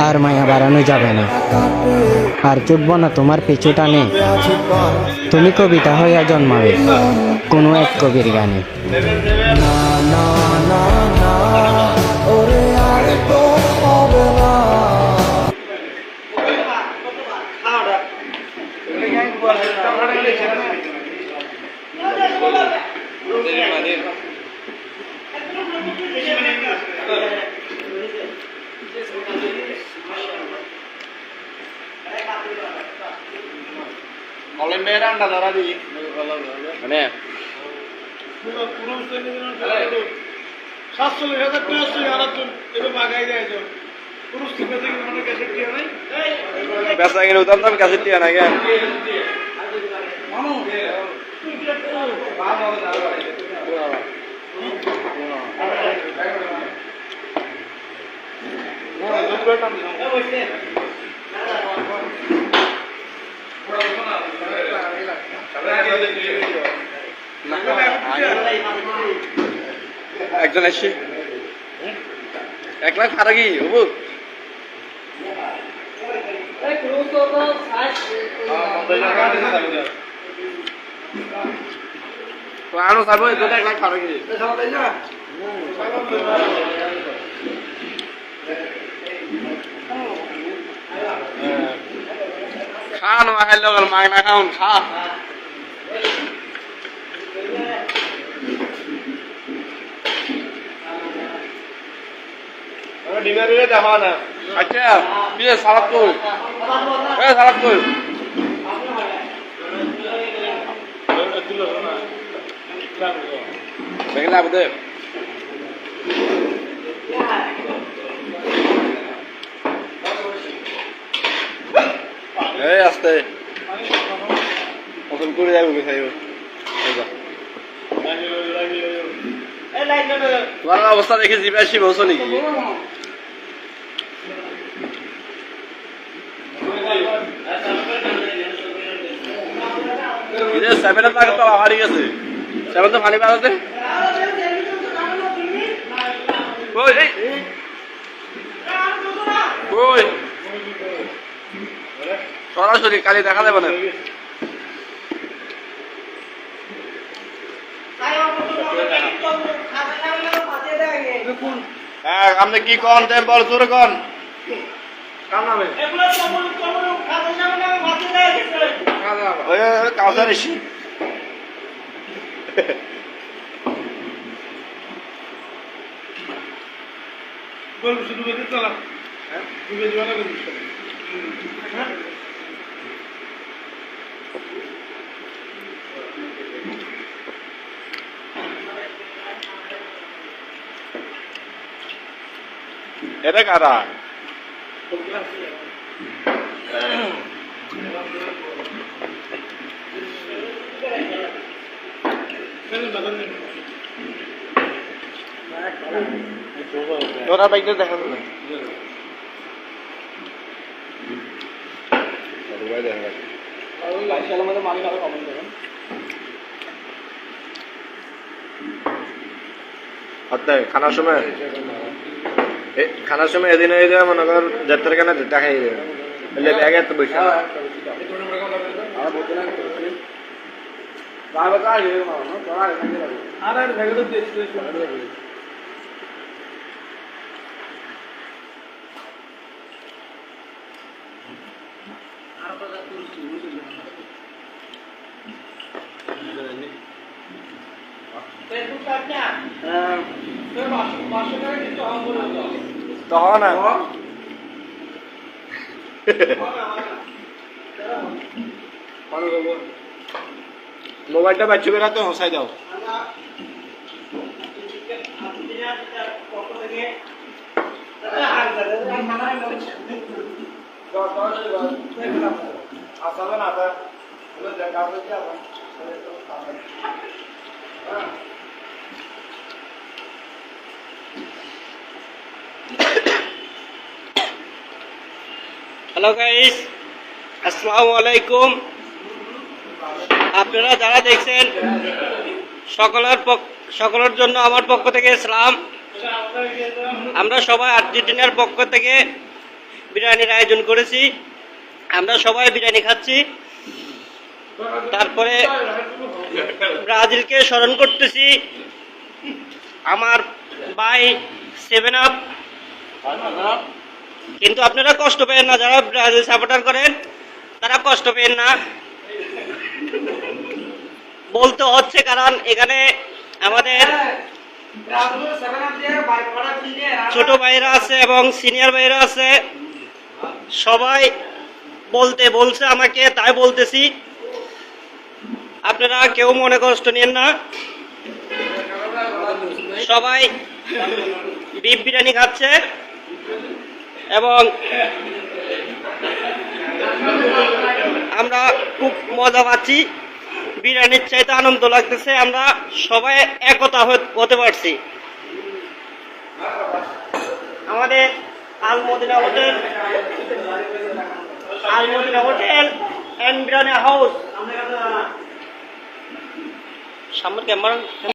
আর মায়া বাড়ানো যাবে না, আর চুটব না তোমার পিছু টানে। তুমি কবিতা হইয়া জন্মাবে কোনো এক কবির গানে। মানে 47 উতাম দাম কাছে টিয়া না গে একজন আসছে 1 লাখ হারা কি হবো আরো সারবো 1 লাখ হারা কি খানো খাইলে মাগনা খাউন খা ডিনারে দেখা না আচ্ছা বিয়ে সালাদ কই সালাদ কই বেগলা বদে এই আস্তে ওজন করে যাবো খাইও তোমার অবস্থা দেখে জিবে আসি বলছো নাকি সেভেনের তাকে তো হারিয়ে গেছে সেভেন তো পানি বাড়াতে সরাসরি কালি দেখা যাবে না হ্যাঁ আপনি কি কন দেন বল জোরে কন কাউসার এসি এটা কারা ওরা বাইকটা দেখা যাবে খানার সময় এদিন হয়ে যাবে মনে কর যাত্রার কেনা দেখাই যাবে ব্যাগে এত বসে তখন মোবাইলটা বাচ্চু করে তো হসাই দাও হ্যালো গাইস, আসসালামু আলাইকুম। আপনারা যারা দেখছেন সকলের জন্য আমার পক্ষ থেকে সালাম। আমরা সবাই আর্জেন্টিনার পক্ষ থেকে বিরিয়ানির আয়োজন করেছি। আমরা সবাই বিরিয়ানি খাচ্ছি। তারপরে ব্রাজিলকে স্মরণ করতেছি। আমার ভাই 7 আপ। কিন্তু আপনারা কষ্ট পেয়েন না, যারা ব্রাজিল সাপোর্টার করেন তারা কষ্ট পেয়েন না, বলতে হচ্ছে কারণ এখানে আমাদের ছোট ভাইরা আছে এবং সিনিয়র ভাইরা আছে, সবাই বলতে বলছে আমাকে, তাই বলতেছি। আপনারা কেউ মনে কষ্ট নেন না, সবাই বিফ বিরিয়ানি খাচ্ছে এবং আমরা খুব মজা পাচ্ছি। বিরিয়ানির চাইতে আনন্দ লাগতেছে, আমরা সবাই একতা হতে পারছি। আমাদের Almadina hotel and biryani house সামনে ক্যামেরা